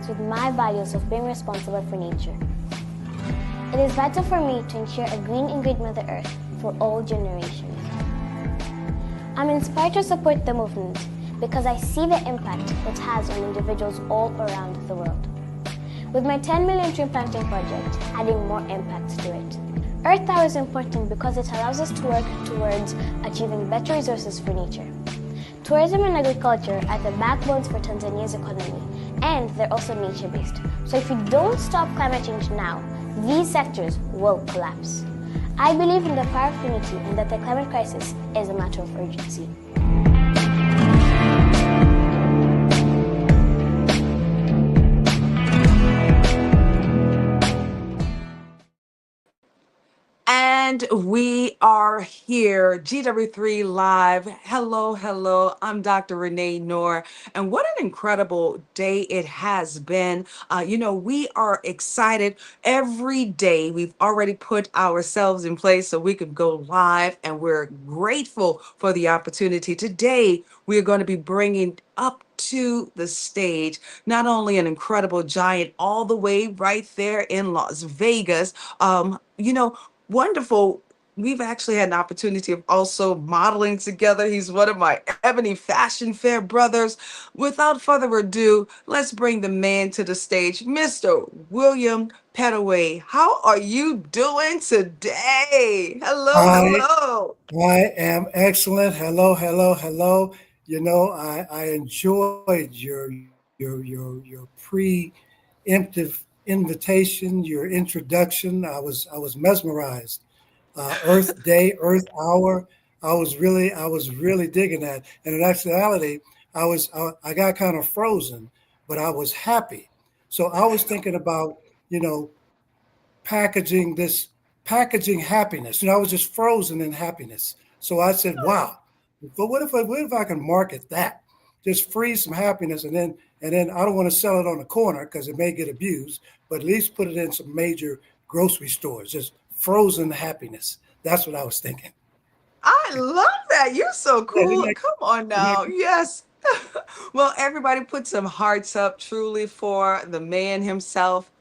aligns with my values of being responsible for nature. It is vital for me to ensure a green and great Mother Earth for all generations. I'm inspired to support the movement because I see the impact it has on individuals all around the world. With my 10 million tree planting project, adding more impact to it. Earth Hour is important because it allows us to work towards achieving better resources for nature. Tourism and agriculture are the backbones for Tanzania's economy, and they're also nature-based. So if we don't stop climate change now, these sectors will collapse. I believe in the power of unity and that the climate crisis is a matter of urgency. And we are here, GW3 Live. Hello, hello. I'm Dr. Renee Noor. And what an incredible day it has been. We are excited every day. We've already put ourselves in place so we could go live, and we're grateful for the opportunity. Today, we're going to be bringing up to the stage not only an incredible giant all the way right there in Las Vegas, wonderful. We've actually had an opportunity of also modeling together. He's one of my Ebony Fashion Fair brothers. Without further ado, let's bring the man to the stage, Mr. William Pettaway. How are you doing today? Hello, I hello. I am excellent. Hello, hello, hello. I enjoyed your preemptive invitation, your introduction. I was mesmerized. Earth Day, Earth Hour. I was really digging that. And in actuality, I got kind of frozen, but I was happy. So I was thinking about you know packaging this packaging happiness. I was just frozen in happiness. So I said, wow. But what if I can market that? Just freeze some happiness, and then I don't want to sell it on the corner because it may get abused, but at least put it in some major grocery stores. Just frozen happiness. That's what I was thinking. I love that. You're so Yeah, cool. Come on now. Yes. Well, everybody put some hearts up truly for the man himself.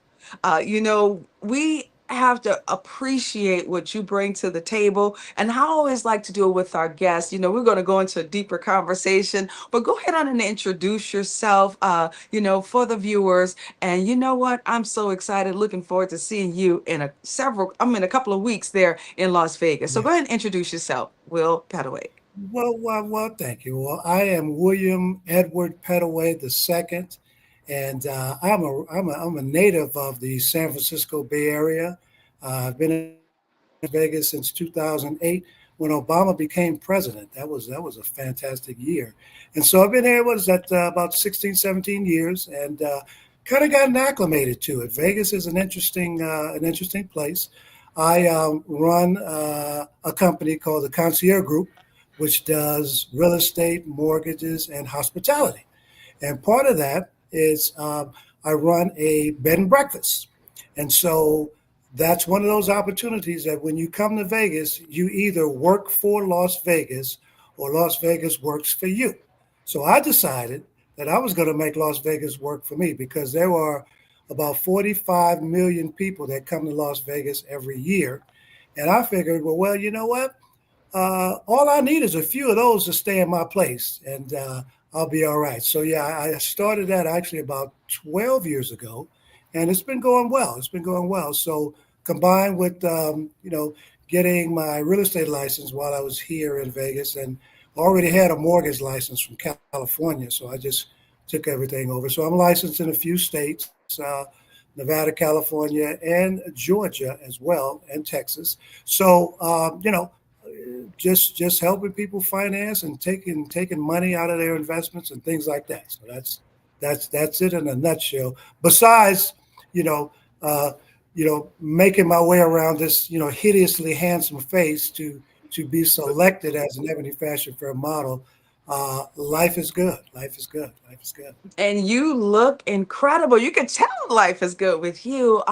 We have to appreciate what you bring to the table. And I always like to do it with our guests. We're going to go into a deeper conversation, but go ahead on and introduce yourself, for the viewers. And you know what? I'm so excited. Looking forward to seeing you in a couple of weeks there in Las Vegas. So yeah. go ahead and introduce yourself, Will Petaway. Well, thank you. Well, I am William Edward Pettaway II, and I'm a native of the San Francisco Bay Area. I've been in Vegas since 2008 when Obama became president. That was a fantastic year, and so I've been here. What is that? About 16, 17 years, and kind of gotten acclimated to it. Vegas is an interesting place. I run a company called the Concierge Group, which does real estate, mortgages, and hospitality. And part of that is I run a bed and breakfast. And so that's one of those opportunities that when you come to Vegas, you either work for Las Vegas or Las Vegas works for you. So I decided that I was going to make Las Vegas work for me because there are about 45 million people that come to Las Vegas every year. And I figured, well, you know what? All I need is a few of those to stay in my place, and I'll be all right. So yeah, I started that actually about 12 years ago, and it's been going well. It's been going well. So combined with getting my real estate license while I was here in Vegas, and already had a mortgage license from California, so I just took everything over. So I'm licensed in a few states. Nevada, California, and Georgia as well, and Texas. So just helping people finance and taking money out of their investments and things like that. So that's it in a nutshell. Besides, you know, uh, making my way around this, hideously handsome face to be selected as an Ebony Fashion Fair model. life is good. Life is good. Life is good. And you look incredible. You can tell life is good with you.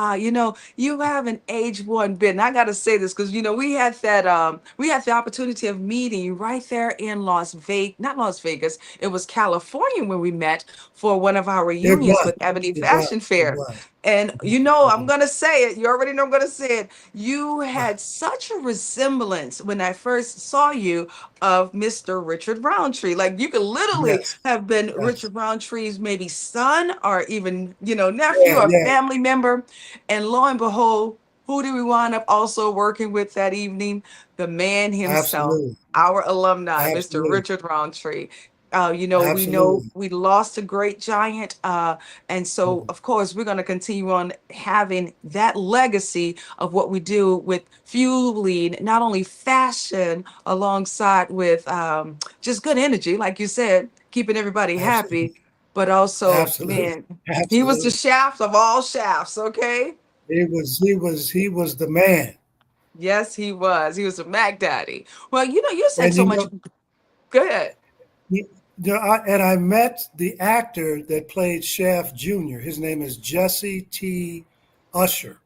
You haven't aged one bit. And I gotta say this because we had the opportunity of meeting right there in Las Vegas, not Las Vegas, it was California when we met for one of our It reunions was. with Ebony It was. Fashion It Fair. was. And It I'm was. gonna say it. You already know I'm gonna say it. You Right. had such a resemblance when I first saw you of Mr. Richard Roundtree. Like you could literally Yes. have been Yes. Richard Roundtree's maybe son or even, nephew Yeah. or Yeah. family member. And lo and behold, who did we wind up also working with that evening? The man himself, Absolutely. our alumni, Mr. Absolutely. Richard Roundtree. We know Absolutely. we lost a great giant. And so, Mhm. of course, we're going to continue on having that legacy of what we do with fueling not only fashion alongside with just good energy, like you said, keeping everybody happy, Absolutely. but also, Absolutely. man, he was the Absolutely. shaft of all shafts, okay? He was the man. Yes, he was. He was a Mac Daddy. Well, you said And so much. Go ahead. you and I met the actor that played Shaft Jr. His name is Jesse T. Usher.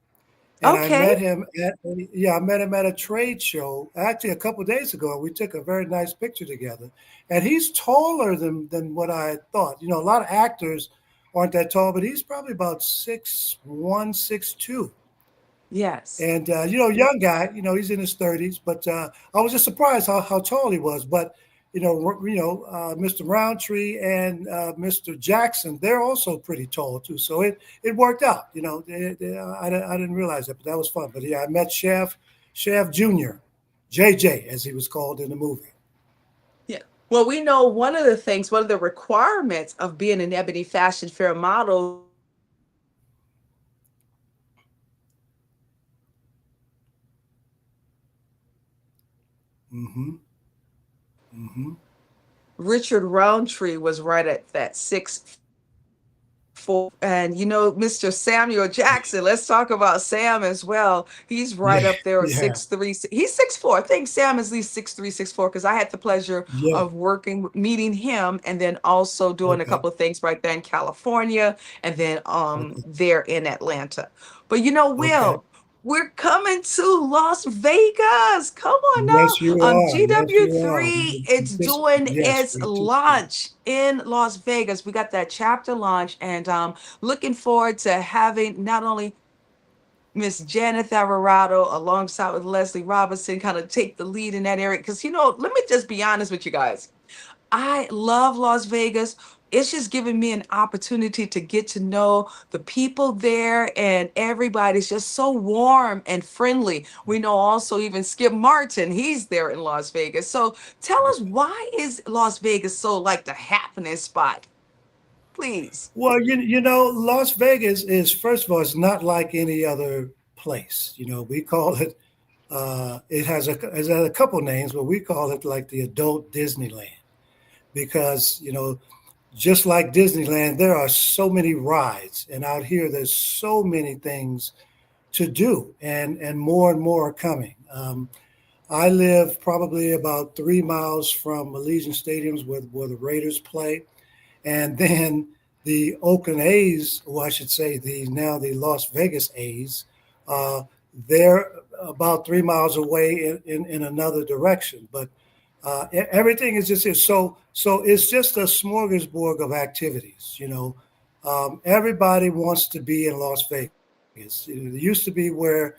And I Okay. met him I met him at a trade show actually a couple of days ago. We took a very nice picture together. And he's taller than what I thought. A lot of actors aren't that tall, but he's probably about 6'1", 6'2". Yes. And young guy, he's in his 30s, but I was just surprised how tall he was. But Mr. Roundtree and Mr. Jackson, they're also pretty tall too. So it worked out. I didn't realize that, but that was fun. But yeah, I met Shaft Jr., JJ as he was called in the movie. Yeah. Well, we know one of the requirements of being an Ebony Fashion Fair model is that you have to have a certain height. And Mm-hmm. Mm-hmm. Richard Roundtree was right at that 6'4". And Mr. Samuel Jackson, let's talk about Sam as well. He's right Yeah. up there at Yeah. 6'3". He's 6'4". I think Sam is at least 6'3", 6'4", because I had the pleasure Yeah. of meeting him, and then also doing a Okay. couple of things right there in California, and then Okay. there in Atlanta. But Okay. Will, we're coming to Las Vegas. Come on Yes, you now. are. Yes, you are. GW3, it's doing Yes, its we anticipate. launch in Las Vegas. We got that chapter launch, and looking forward to having not only Miss Janet Alvarado alongside with Leslie Robinson kind of take the lead in that area. Because, let me just be honest with you guys. I love Las Vegas. It's just giving me an opportunity to get to know the people there, and everybody's just so warm and friendly. We know also even Skip Martin, he's there in Las Vegas. So tell us, why is Las Vegas so like the happening spot? Please. Well, Las Vegas is, first of all, it's not like any other place. We call it. It has a couple names, but we call it like the adult Disneyland because just like Disneyland, there are so many rides, and out here there's so many things to do, and more are coming. I live probably about 3 miles from Allegiant Stadiums where the Raiders play. And then the Oakland A's, or I should say, the Las Vegas A's, uh, they're about 3 miles away in another direction. But everything is just here. So it's just a smorgasbord of activities. Everybody wants to be in Las Vegas. It used to be where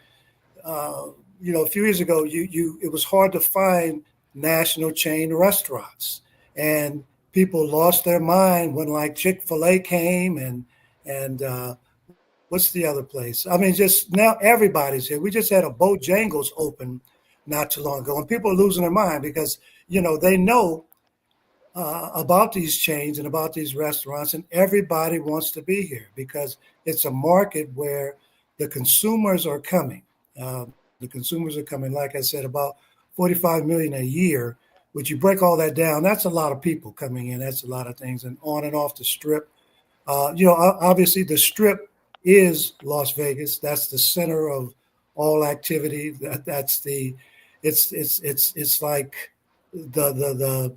uh, a few years ago, you it was hard to find national chain restaurants, and people lost their mind when like Chick-fil-A came and what's the other place? I mean, just now everybody's here. We just had a Bojangles open not too long ago, and people are losing their mind because they know about these chains and about these restaurants, and everybody wants to be here because it's a market where the consumers are coming. The consumers are coming, like I said, about 45 million a year. Which you break all that down, that's a lot of people coming in. That's a lot of things, and on and off the strip. Obviously, the strip is Las Vegas. That's the center of all activity. That's the, it's like the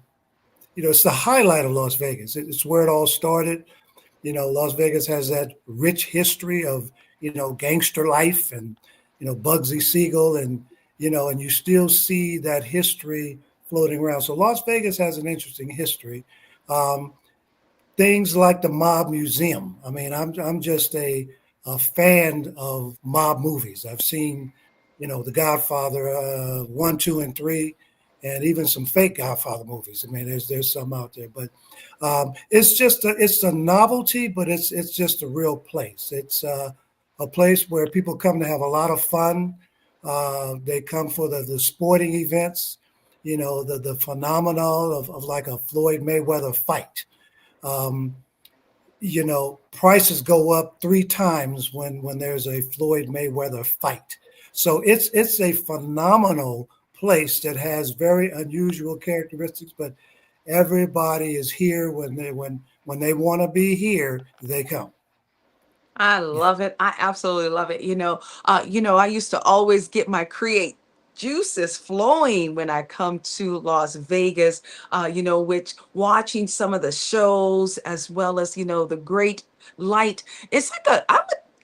it's the highlight of Las Vegas. It's where it all started. Las Vegas has that rich history of, gangster life and, Bugsy Siegel and you still see that history floating around. So Las Vegas has an interesting history. Um, Things like the Mob Museum. I mean, I'm just a fan of mob movies. I've seen, The Godfather 1, 2, and 3, and even some fake Godfather movies. I mean, there's some out there, but it's a novelty, but it's just a real place. It's a place where people come to have a lot of fun. They come for the sporting events, the phenomenon of like a Floyd Mayweather fight. Um, Prices go up 3 times when there's a Floyd Mayweather fight. So it's a phenomenal place that has very unusual characteristics, but everybody is here when they want to be here, they come. I Yeah. love it. I absolutely love it. I used to always get my create juices flowing when I come to Las Vegas, which watching some of the shows as well as, the great light. It's like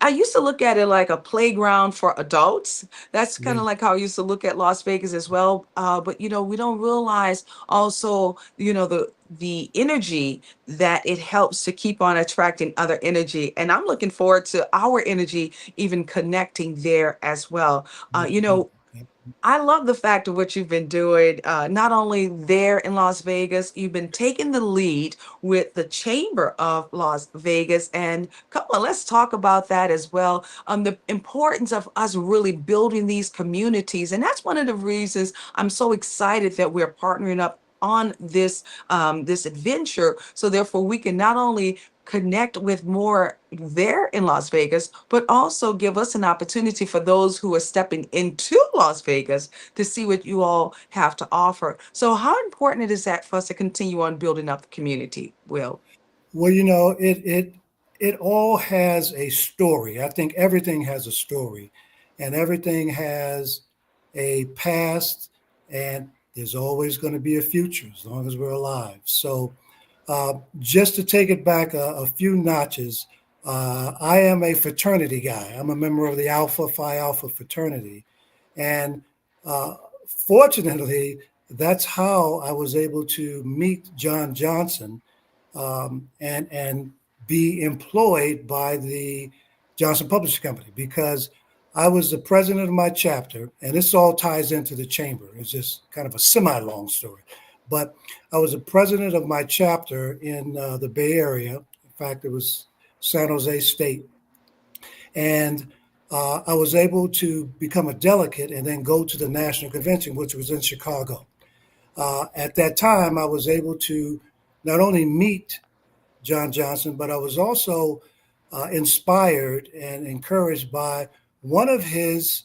I used to look at it like a playground for adults. That's kind Yeah. of like how I used to look at Las Vegas as well. But we don't realize also, the energy that it helps to keep on attracting other energy. And I'm looking forward to our energy even connecting there as well. Mhm. I love the fact of what you've been doing, not only there in Las Vegas, you've been taking the lead with the Chamber of Las Vegas. And come on, let's talk about that as well. The importance of us really building these communities. And that's one of the reasons I'm so excited that we're partnering up on this adventure. So therefore we can not only connect with more there in Las Vegas, but also give us an opportunity for those who are stepping into Las Vegas to see what you all have to offer. So, how important is that for us to continue on building up the community, Will? Well, it all has a story. I think everything has a story, and everything has a past, and there's always going to be a future as long as we're alive. So, just to take it back a few notches, I am a fraternity guy. I'm a member of the Alpha Phi Alpha fraternity, and fortunately, that's how I was able to meet John Johnson and be employed by the Johnson Publishing Company because I was the president of my chapter, and this all ties into the chamber. It's just kind of a semi-long story, but I was the president of my chapter in the Bay Area. In fact, it was San Jose State, and I was able to become a delegate and then go to the national convention, which was in Chicago. At that time, I was able to not only meet John Johnson, but I was also inspired and encouraged by one of his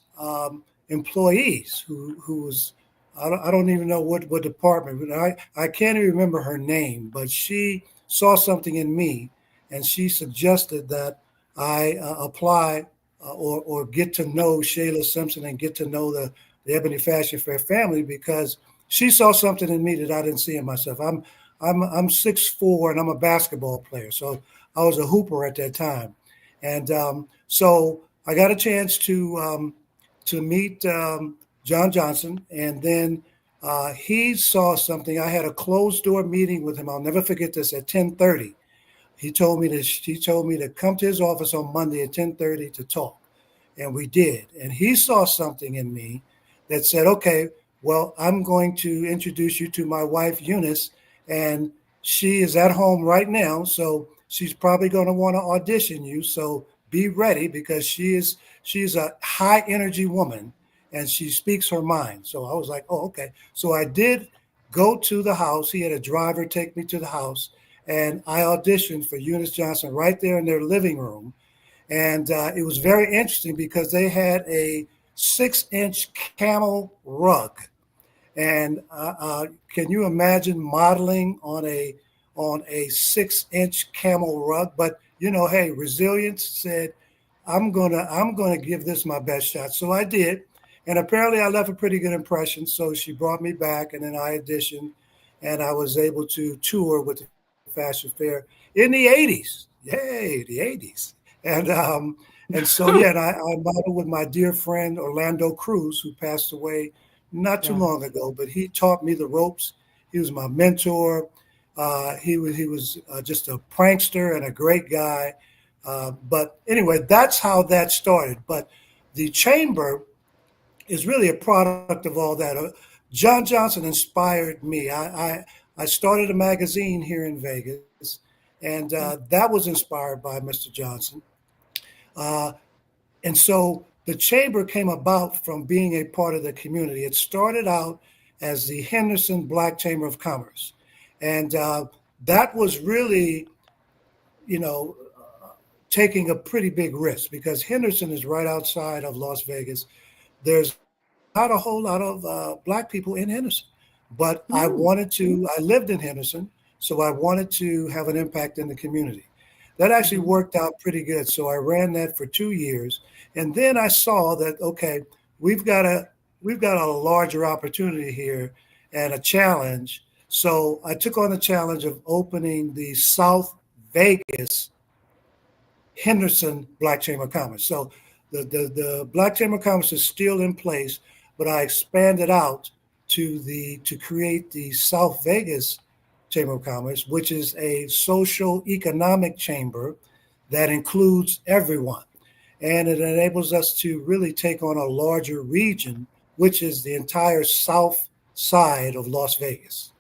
employees who was, I don't even know what department, but I can't even remember her name, but she saw something in me and she suggested that I apply or get to know Shayla Simpson and get to know the Ebony Fashion Fair family because she saw something in me that I didn't see in myself. I'm 6'4" and I'm a basketball player, so I was a hooper at that time, and so I got a chance to meet John Johnson, and then he saw something. I had a closed door meeting with him. I'll never forget this at 10:30. He told me to come to his office on Monday at 10:30 to talk, and we did. And he saw something in me that said, "Okay, well, I'm going to introduce you to my wife Eunice, and she is at home right now, so she's probably going to want to audition you. So be ready because she's a high energy woman, and she speaks her mind." So I was like, "Oh, okay." So I did go to the house. He had a driver take me to the house, and I auditioned for Eunice Johnson right there in their living room. And it was very interesting because they had a 6-inch camel rug. And can you imagine modeling on a 6-inch camel rug? But hey, resilience said, I'm gonna give this my best shot. So I did, and apparently I left a pretty good impression. So she brought me back, and then I auditioned, and I was able to tour with the Fashion Fair in the '80s. Yay, the '80s, and so yeah, and I modeled with my dear friend Orlando Cruz, who passed away not too Yeah. long ago, but he taught me the ropes. He was my mentor. He was just a prankster and a great guy. But anyway, that's how that started. But the chamber is really a product of all that. John Johnson inspired me. I started a magazine here in Vegas, and that was inspired by Mr. Johnson. Uh, and so the chamber came about from being a part of the community. It started out as the Henderson Black Chamber of Commerce. And that was really, you know, taking a pretty big risk because Henderson is right outside of Las Vegas. There's not a whole lot of black people in Henderson, but Mm, I lived in Henderson, so I wanted to have an impact in the community. That actually mhm, worked out pretty good. So I ran that for 2 years, and then I saw that okay, we've got a we've got a larger opportunity here and a challenge. So I took on the challenge of opening the South Vegas Henderson Black Chamber of Commerce. So the Black Chamber of Commerce is still in place, but I expanded out to create the South Vegas Chamber of Commerce, which is a social economic chamber that includes everyone. And it enables us to really take on a larger region, which is the entire south side of Las Vegas.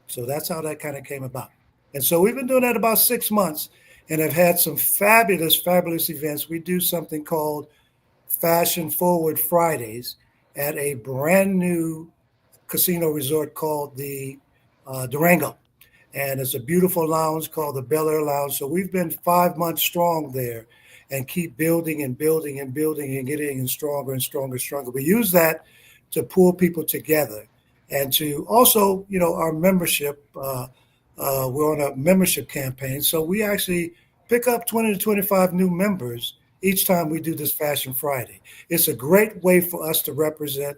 So that's how that kind of came about. And so we've been doing that about 6 months and have had some fabulous, fabulous events. We do something called Fashion Forward Fridays at a brand new casino resort called the Durango. And it's a beautiful lounge called the Bel Air Lounge. So we've been 5 months strong there and keep building and building and building and getting stronger and stronger and stronger. We use that to pull people together and to also, our membership. We're on a membership campaign. So we actually pick up 20 to 25 new members each time we do this Fashion Friday. It's a great way for us to represent,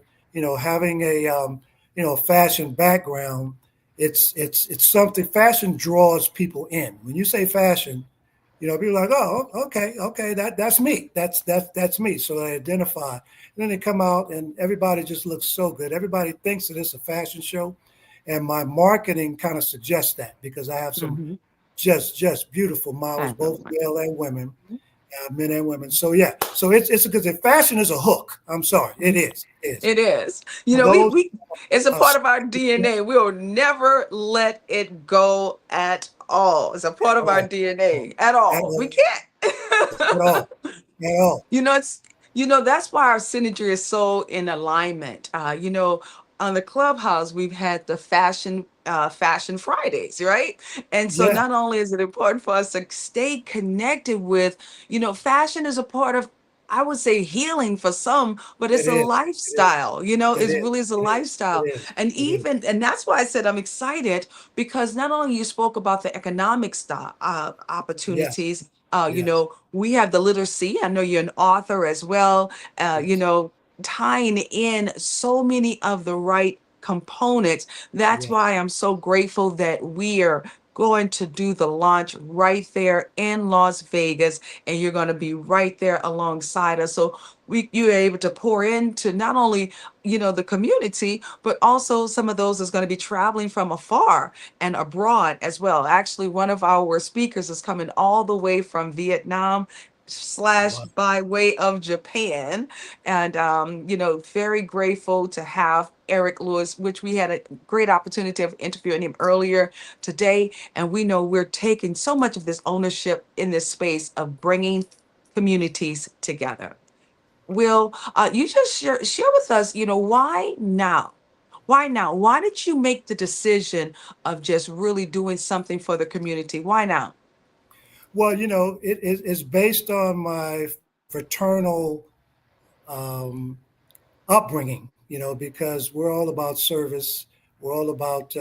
having a fashion background. It's something. Fashion draws people in. When you say fashion, people are like, oh, okay, that's me. That's me. So they identify, and then they come out, and everybody just looks so good. Everybody thinks that it's a fashion show, and my marketing kind of suggests that because I have some mhm. just beautiful I models, love both my. male and women, men and women. So yeah, so it's because fashion is a hook. I'm sorry, it Mhm. is. It is. It is. For those We it's a uh, part of our DNA. We'll never let it go at all. It's a part at of our all, DNA at at all. We all, at can't. all, at all. You know, it's that's why our synergy is so in alignment. On the clubhouse, we've had the fashion Fridays, right? And so Yeah, not only is it important for us to stay connected with, fashion is a part of, I would say, healing for some, but it it's a is. It is. lifestyle, It it's is. really is a It is. It lifestyle. is. And It is. and that's why I said I'm excited because not only you spoke about the economic Yeah. opportunities, Yeah. we have the literacy. I know you're an author as well, Yes. tying in so many of the right components. That's Yes. why I'm so grateful that we are going to do the launch right there in Las Vegas, and you're going to be right there alongside us. So you're able to pour into not only the community, but also some of those that's going to be traveling from afar and abroad as well. Actually, one of our speakers is coming all the way from Vietnam slash Wow. by way of Japan. And, very grateful to have Eric Lewis, which we had a great opportunity of interviewing him earlier today. And we know we're taking so much of this ownership in this space of bringing communities together. Will, you just share with us, why now? Why now? Why did you make the decision of just really doing something for the community? Why now? Well, it's based on my fraternal um, upbringing, because we're all about service. We're all about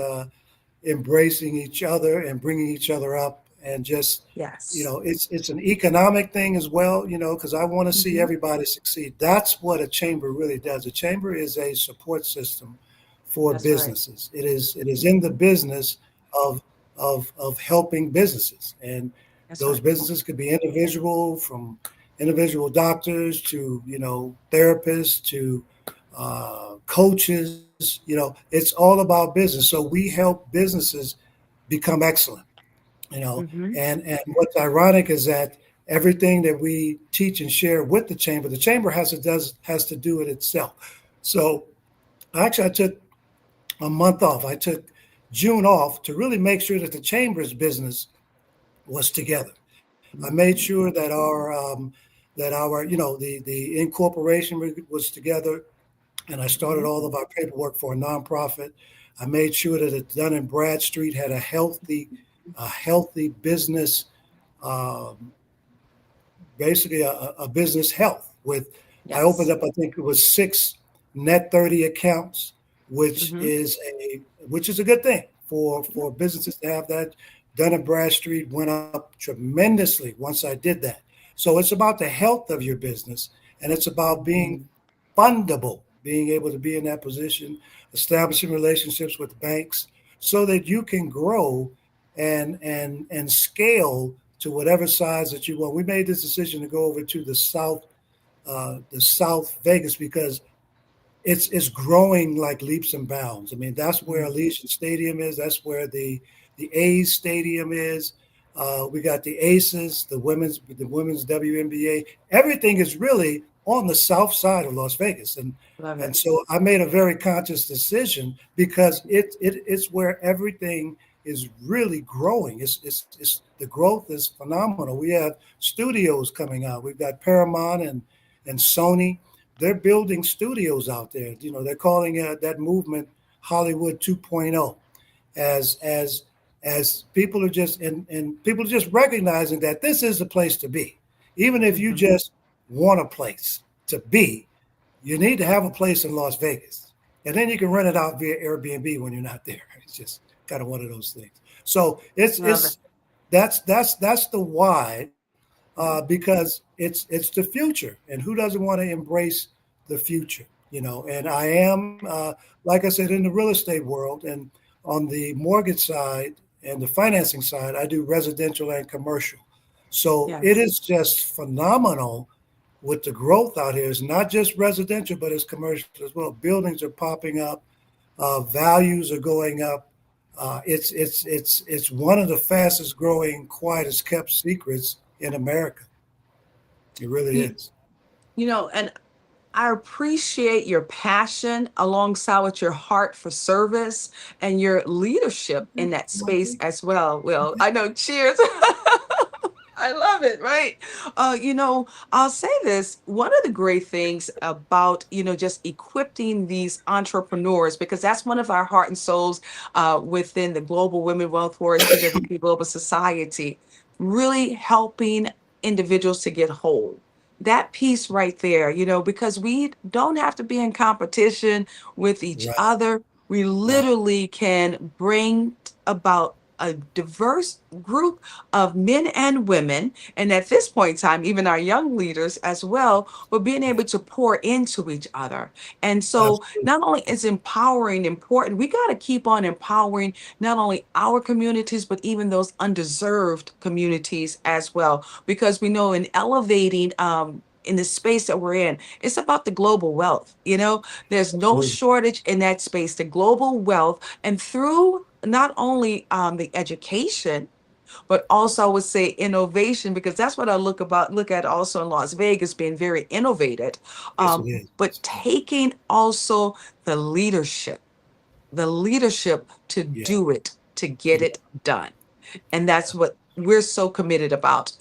embracing each other and bringing each other up and just, Yes. it's an economic thing as well, because I want to see Hmm. everybody succeed. That's what a chamber really does. A chamber is a support system for That's right. businesses. It is in the business of of helping businesses, and That's those right. businesses could be individual, from individual doctors to therapists to coaches. It's all about business. So we help businesses become excellent. you know Mm-hmm. and what's ironic is that everything that we teach and share with the chamber has to do it itself. So actually I took a month off. I took June off to really make sure that the chamber's business was together. I made sure that our the incorporation was together, and I started Mm-hmm. all of our paperwork for a nonprofit. I made sure that Dun and Bradstreet had a healthy business, um, basically a business health. With I opened Yes. up, I think it was 6 net 30 accounts, which Mm-hmm. is a which is a good thing for businesses to have that. Dun and Bradstreet went up tremendously once I did that. So it's about the health of your business, and it's about being fundable, being able to be in that position, establishing relationships with banks so that you can grow and scale to whatever size that you want. We made this decision to go over to the South Vegas, because it's growing like leaps and bounds. I mean, that's where Mm-hmm. Allegiant Stadium is. That's where the A's stadium is. We got the Aces, the women's WNBA. Everything is really on the south side of Las Vegas, and Love and it. so I made a very conscious decision, because it's where everything is really growing. It's the growth is phenomenal. We have studios coming out. We've got Paramount and Sony. They're building studios out there. They're calling that movement Hollywood 2.0, as people are and people are just recognizing that this is the place to be. Even if you Mm-hmm. just want a place to be, you need to have a place in Las Vegas, and then you can rent it out via Airbnb when you're not there. It's just kind of one of those things. So it's Love it. it's that's the why, Mm-hmm. because it's the future, and who doesn't want to embrace the future? And I am, like I said, in the real estate world, and on the mortgage side and the financing side, I do residential and commercial. So it Yes. is just phenomenal with the growth out here. It's not just residential, but it's commercial as well. Buildings are popping up, values are going up. It's one of the fastest growing, quietest kept secrets in America. It really You, is. and I appreciate your passion alongside with your heart for service and your leadership in that space as well. Well, I know, cheers. I love it, right? I'll say this. One of the great things about, just equipping these entrepreneurs, because that's one of our heart and souls within the Global Women Wealth Wars, GW3 Global Society, really helping individuals to get whole. That piece right there, because we don't have to be in competition with each Right, other. We right. literally can bring about a diverse group of men and women, and at this point in time, even our young leaders as well, were being able to pour into each other. And so, Absolutely. not only is empowering important, we got to keep on empowering not only our communities, but even those undeserved communities as well, because we know in elevating, in the space that we're in, it's about the global wealth. There's no Absolutely. shortage in that space, the global wealth, and through not only the education, but also I would say innovation, because that's what I look at also in Las Vegas, being very innovative, Yes, it is. but Yes, it is. taking also the leadership to Yeah. do it, to get Yeah. it done. And that's what we're so committed about.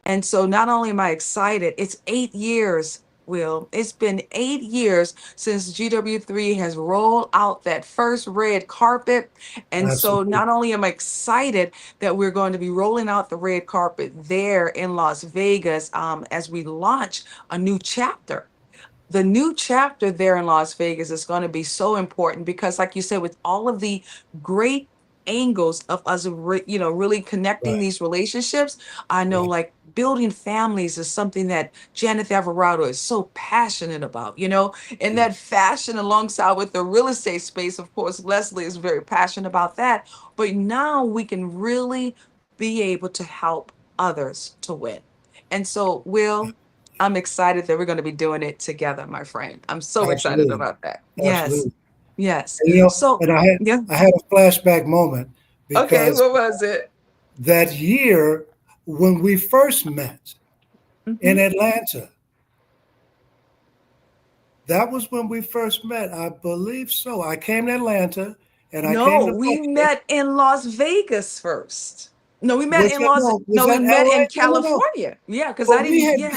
And so not only am I excited, it's 8 years. Will, it's been 8 years since GW3 has rolled out that first red carpet. And so Absolutely. not only am I excited that we're going to be rolling out the red carpet there in Las Vegas, as we launch a new chapter. The new chapter there in Las Vegas is going to be so important because, like you said, with all of the great angles of us, really connecting Right. these relationships. I know, Right. like, building families is something that Janet Alvarado is so passionate about, and that Yes. fashion alongside with the real estate space. Of course, Leslie is very passionate about that. But now we can really be able to help others to win. And so, Will, I'm excited that we're going to be doing it together, my friend. I'm so excited Absolutely. about that. Yes. Absolutely. Yes. And, So, and yeah. I had a flashback moment Okay. because What was it? that year when we first met in Mhm. Atlanta, that was when we first met. I believe so. I came to Atlanta and I came No, to we Buckhead. met in Las Vegas first. No, we met Was in that Las, no? Was no, we that met LA? in No, no, no. California. Yeah. Cause But I we didn't, had yeah,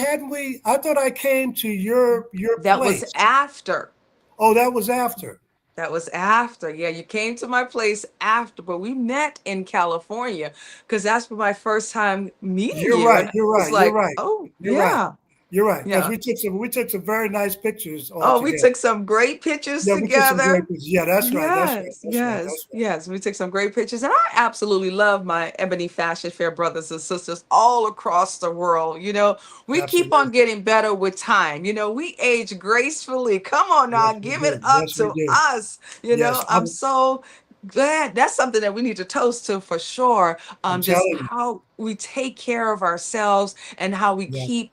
hadn't we? I thought I came to your that was place. after. Oh, that was after. That was after. Yeah, you came to my place after, but we met in California because that's for my first time meeting You're you. right. And I You're was right. You're like, right. oh, You're right. yeah, You're right. Because yeah. we took some very nice pictures all Oh, we together. took some great pictures Yeah, we took some great together. pictures. Yeah, that's right. That's right. Yes, That's right. yes, That's right. yes. We took some great pictures. And I absolutely love my Ebony Fashion Fair brothers and sisters all across the world. We keep on Absolutely. getting better with time. We age gracefully. Come on now, Yes, we give it do. up Yes, we to do. us. Yes, I'm so glad. That's something that we need to toast to for sure. I'm Just telling you. how we take care of ourselves and how we Yeah. keep.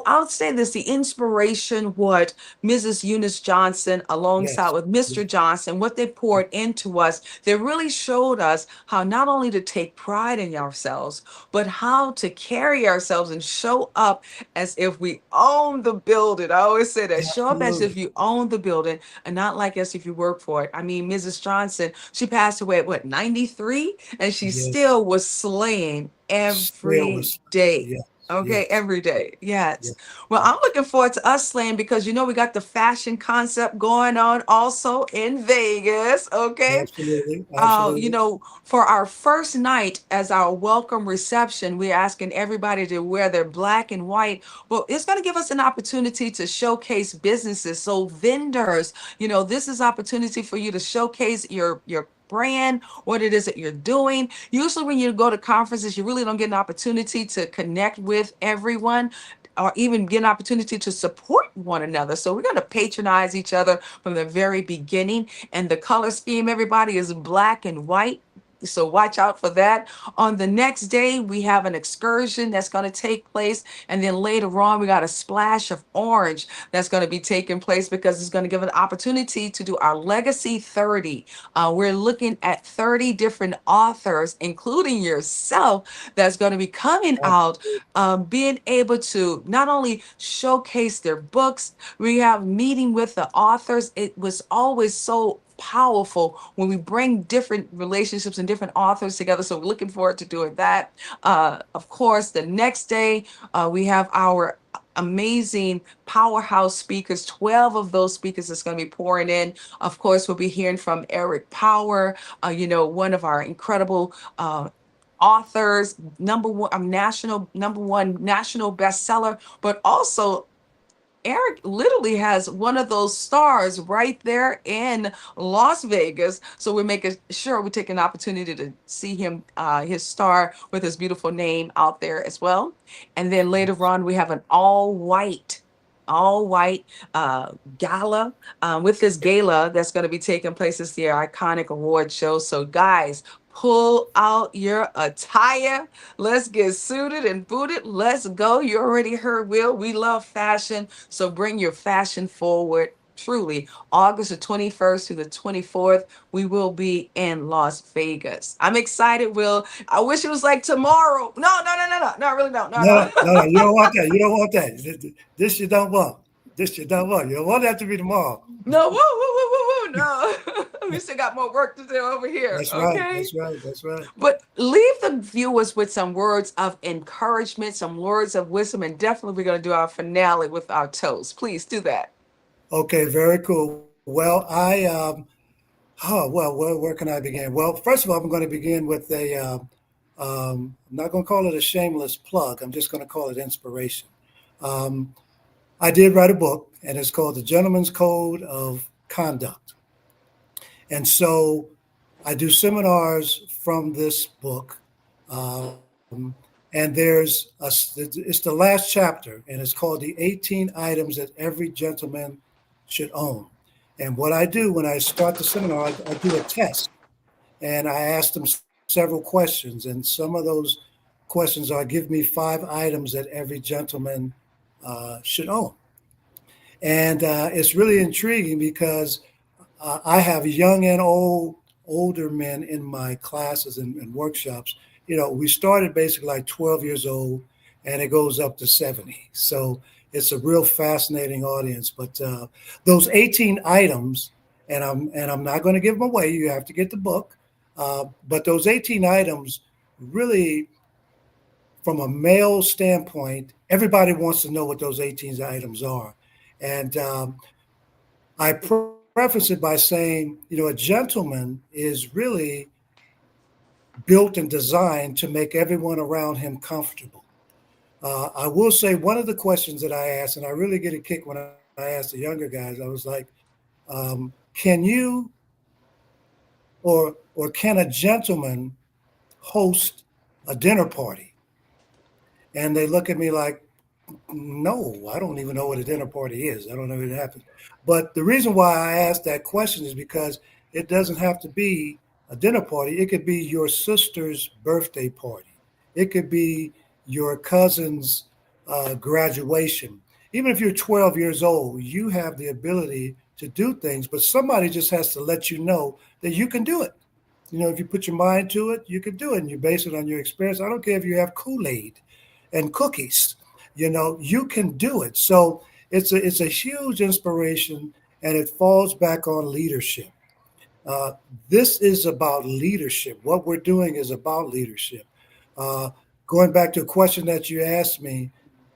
I'll say this, the inspiration, what Mrs. Eunice Johnson, alongside Yes. with Yes. Mr. Johnson, what they poured into us, they really showed us how not only to take pride in ourselves, but how to carry ourselves and show up as if we own the building. I always say that, show up as if Absolutely. you own the building and not like as if you work for it. I mean, Mrs. Johnson, she passed away at what, 93? And she Yes. still was slaying Still every was. day. Yes. Okay, Yes. every day. Yes. Yes. Well, I'm Yes. looking forward to us slaying because we got the fashion concept going on also in Vegas. Okay. Absolutely. Absolutely. For our first night as our welcome reception, we're asking everybody to wear their black and white. Well, it's going to give us an opportunity to showcase businesses. So vendors, this is opportunity for you to showcase your brand, what it is that you're doing. Usually when you go to conferences, you really don't get an opportunity to connect with everyone or even get an opportunity to support one another. So we're going to patronize each other from the very beginning. And the color scheme, everybody, is black and white. So watch out for that. On the next day, we have an excursion that's going to take place. And then later on, we got a splash of orange that's going to be taking place because it's going to give an opportunity to do our Legacy 30. We're looking at 30 different authors, including yourself, that's going to be coming out, Absolutely. being able to not only showcase their books, we have meeting with the authors. It was always so powerful when we bring different relationships and different authors together. So we're looking forward to doing that. Of course, the next day, we have our amazing powerhouse speakers. 12 of those speakers is going to be pouring in. Of course, we'll be hearing from Eric Power, one of our incredible authors, number one, national number one national bestseller, but also Eric literally has one of those stars right there in Las Vegas. So we're making sure we take an opportunity to see him, his star with his beautiful name out there as well. And then later Yes. on, we have an all white gala with this gala that's going to be taking place. It's the iconic award show. So guys, pull out your attire. Let's get suited and booted. Let's go. You already heard Will. We love fashion. So bring your fashion forward. Truly, August the 21st to the 24th, we will be in Las Vegas. I'm excited, Will. I wish it was like tomorrow. No, no, no, no, no. No, I really don't. No, No, no. no, no. You don't want that. You don't want that. This you don't want. This you don't want. You don't want that to be tomorrow. No, woo, woo, woo, woo, woo. No. We still got more work to do over here. That's right. Okay. That's right. That's right. But leave the viewers with some words of encouragement, some words of wisdom, and definitely we're going to do our finale with our toast. Please do that. Okay. Very cool. Well, oh well, where can I begin? Well, first of all, I'm going to begin with I'm not going to call it a shameless plug. I'm just going to call it inspiration. Um, I did write a book, and it's called The Gentleman's Code of Conduct. And so I do seminars from this book, and it's the last chapter, and it's called the 18 items that every gentleman should own. And what I do when I start the seminar, I do a test, and I ask them several questions, and some of those questions are give me 5 items that every gentleman should own. And it's really intriguing because I have young and older men in my classes and workshops. We started basically like 12 years old, and it goes up to 70. So it's a real fascinating audience. But those 18 items, and I'm not going to give them away. You have to get the book. But those 18 items really, from a male standpoint, everybody wants to know what those 18 items are. And I preface it by saying, a gentleman is really built and designed to make everyone around him comfortable. I will say one of the questions that I asked, and I really get a kick when I asked the younger guys, I was like, can you or can a gentleman host a dinner party? And they look at me like, no, I don't even know what a dinner party is. I don't know what it happens. But the reason why I asked that question is because it doesn't have to be a dinner party. It could be your sister's birthday party. It could be your cousin's graduation. Even if you're 12 years old, you have the ability to do things, but somebody just has to let you know that you can do it. If you put your mind to it, you can do it, and you base it on your experience. I don't care if you have Kool-Aid and cookies. You can do it. So it's a huge inspiration, and it falls back on leadership. Uh, this is about leadership. What we're doing is about leadership. Uh, Going back to a question that you asked me,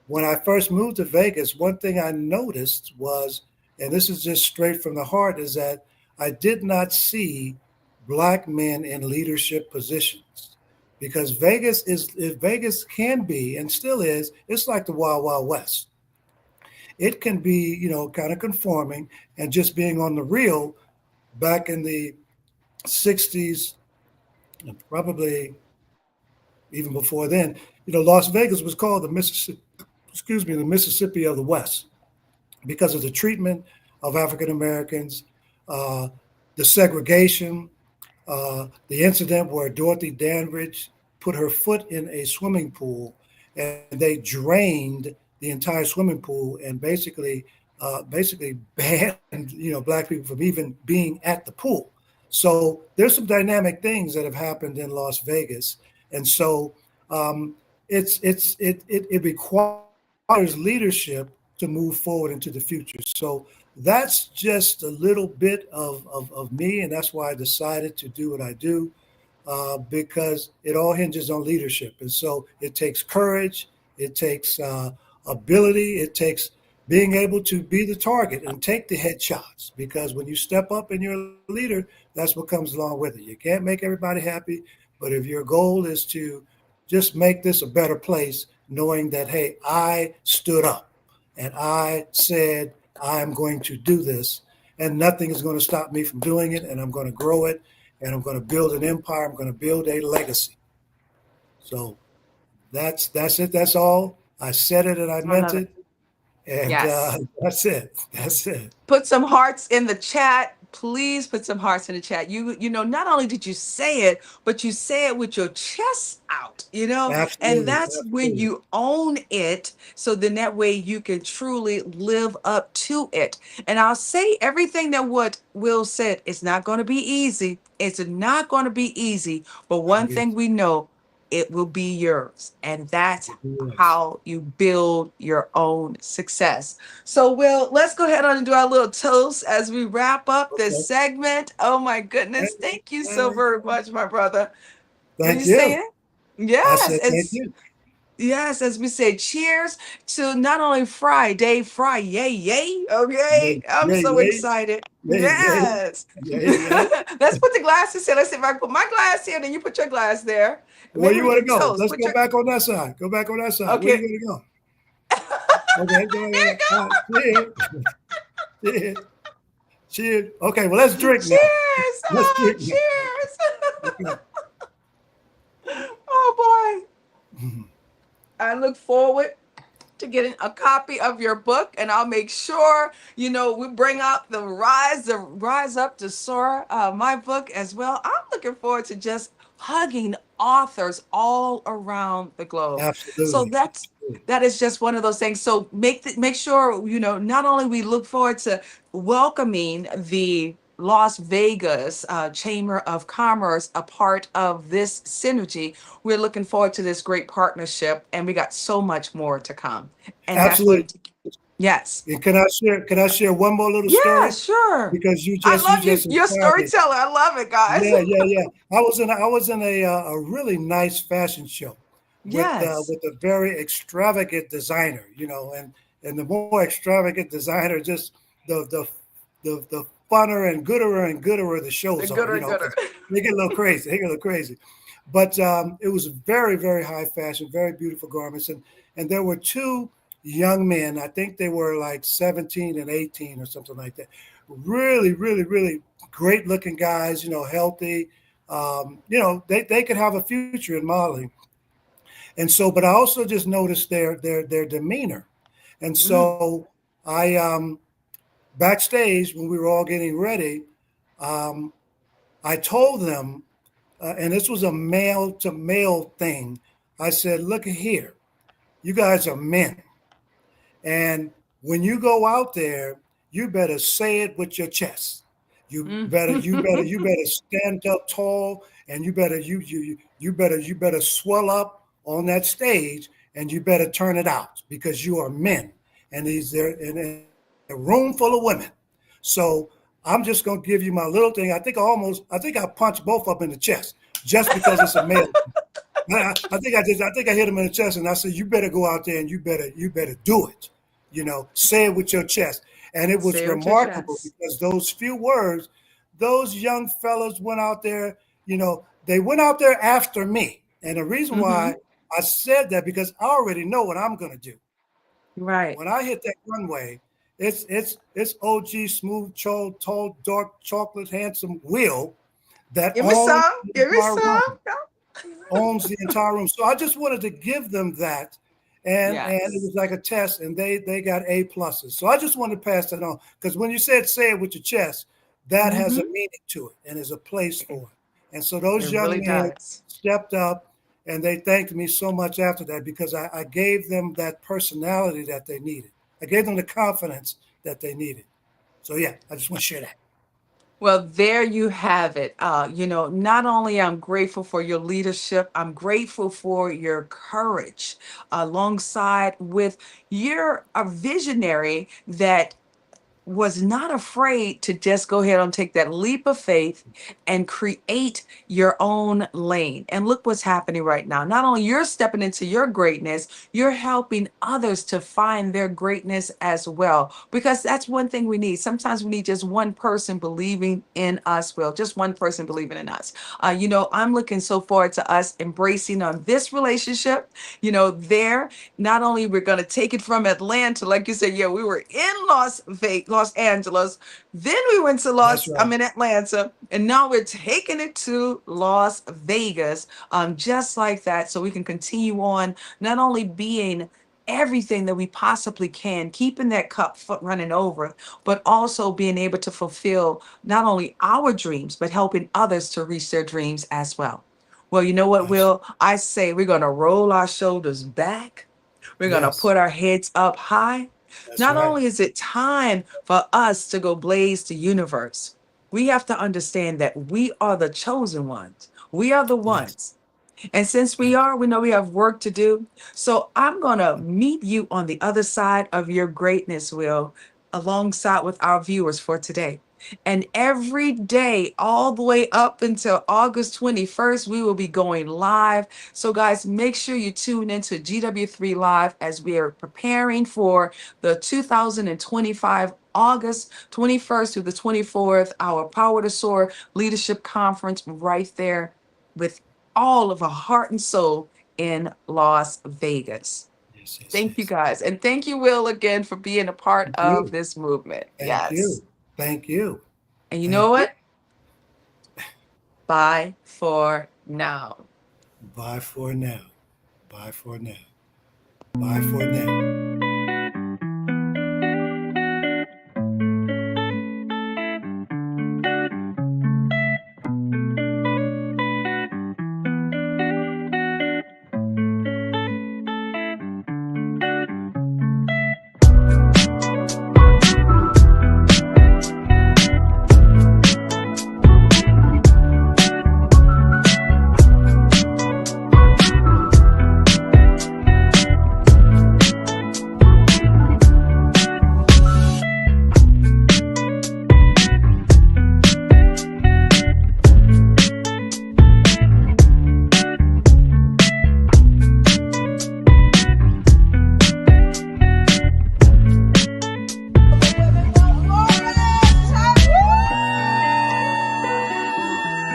when I first moved to Vegas, one thing I noticed was, and this is just straight from the heart, is that I did not see Black men in leadership positions, because Vegas can be and still is. It's like the Wild Wild West. It can be, kind of conforming and just being on the real. Back in the 60s, and probably even before then, Las Vegas was called the Mississippi of the West, because of the treatment of African Americans, uh, the segregation, the incident where Dorothy Dandridge put her foot in a swimming pool, and they drained the entire swimming pool and basically banned Black people from even being at the pool. So there's some dynamic things that have happened in Las Vegas, and so um, it requires leadership to move forward into the future. So that's just a little bit of me, and that's why I decided to do what I do, because it all hinges on leadership. And so it takes courage, it takes ability, it takes being able to be the target and take the headshots. Because when you step up and you're a leader, that's what comes along with it. You can't make everybody happy, but if your goal is to just make this a better place, knowing that, hey, I stood up and I said, I'm going to do this, and nothing is going to stop me from doing it, and I'm going to grow it, and I'm going to build an empire. I'm going to build a legacy. So that's it. That's all. I said it and I I meant love it. it, and Yes. that's it. That's it. Put some hearts in the chat. Please put some hearts in the chat. Not only did you say it, but you say it with your chest out, and Absolutely, that's when absolutely. you own it. So then that way you can truly live up to it. And I'll say everything that what Will said, it's not going to be easy. It's not going to be easy. But one Yes, thing we know, it will be yours. And that's yes. how you build your own success. So, Will, let's go ahead on and do our little toast as we wrap up this Okay. segment. Oh, my goodness. Thank you so And very much, my brother. What are you thank you. saying? I Yes. said thank It's you. yes, as we say, cheers to not only Friday, yay. Okay. Yay, I'm yay, so yay, excited. yay, yay, Yes. yay, yay. Let's put the glasses here. Let's see if I can put my glass here, then you put your glass there. Where Maybe you we want to can go? toast. Let's Put go your back on that side. Go back on that side. Where you okay. going to go? Okay, go. All right. Cheers. Cheers. Cheers. Okay, well, let's drink now. Cheers! Let's Oh, drink now. cheers! Okay. Oh boy. Mhm. I look forward to getting a copy of your book, and I'll make sure we bring out the rise up to soar, my book as well. I'm looking forward to just hugging authors all around the globe. So Absolutely. Absolutely. that is just one of those things. So make sure not only we look forward to welcoming the Las Vegas Chamber of Commerce a part of this synergy. We're looking forward to this great partnership, and we got so much more to come. And that's Absolutely. going to, yes. And can I share one more little Yeah, story? sure. Because you I just you love you. just You're a inspired me. storyteller. I love it, guys. Yeah, yeah, yeah. I was in a really nice fashion show Yes. with a very extravagant designer, and the more extravagant designer, just the funner and gooder the The shows are, gooder, gooder. because they get a little crazy. They get a little crazy. But it was very, very high fashion, very beautiful garments, and there were two young men. I think they were like 17 and 18 or something like that. Really, really, really great looking guys. Healthy. They could have a future in modeling. And so, but I also just noticed their demeanor, and Mm, so I backstage when we were all getting ready, um, I told them, and this was a male to male thing. I said, "Look at here, you guys are men, and when you go out there, you better say it with your chest. mm. You better stand up tall, and you better swell up on that stage, and you better turn it out because you are men, and these there in a room full of women. So I'm just gonna give you my little thing. I think I punched both of them in the chest just because it's a male. I think I hit him in the chest, and I said, "You better go out there and you better do it. Say it with your chest." And it was Say it with your remarkable chest. because those few words, those young fellows went out there. They went out there after me, and the reason Hmm. why I said that because I already know what I'm going to do Right. when I hit that runway. It's OG smooth, tall, dark, chocolate, handsome Will that Give me owns some. the Give me entire room, some. owns the entire room. So I just wanted to give them that, and it Yes. was like a test, and they got A pluses. So I just wanted to pass that on because when you said say it with your chest, that has a Hmm. meaning to it and is a place for it. And so those It young really men does. stepped up, and they thanked me so much after that because I gave them that personality that they needed. I gave them the confidence that they needed. So yeah, I just want to share that. Well, there you have it. Not only I'm grateful for your leadership, I'm grateful for your courage, alongside with you're a visionary that was not afraid to just go ahead and take that leap of faith and create your own lane. And look what's happening right now. Not only you're stepping into your greatness, you're helping others to find their greatness as well. Because that's one thing we need. Sometimes we need just one person believing in us, Will, just one person believing in us. I'm looking so forward to us embracing on this relationship. There, not only we're going to take it from Atlanta, like you said, yeah, we were in Los Angeles, then we went to That's I'm right. in Atlanta, and now we're taking it to Las Vegas, just like that, so we can continue on not only being everything that we possibly can, keeping that cup running over, but also being able to fulfill not only our dreams, but helping others to reach their dreams as well. Well, you know what, Absolutely. Will? I say we're going to roll our shoulders back. We're going to Yes, put our heads up high. that's Not right. only is it time for us to go blaze the universe, we have to understand that we are the chosen ones. We are the Yes, ones. And since we yes. are, we know we have work to do. So I'm going to meet you on the other side of your greatness, Will, alongside with our viewers for today. And every day, all the way up until August 21st, we will be going live. So, guys, make sure you tune into GW3 Live as we are preparing for the 2025 August 21st through the 24th, our Power to Soar Leadership Conference right there with all of our heart and soul in Las Vegas. Yes, yes, Thank you yes. guys. And thank you, Will, again for being a part Thank of you. this movement. Thank Yes. you. Thank you. And you know what? Bye for now. Bye for now. Bye for now. Bye for now.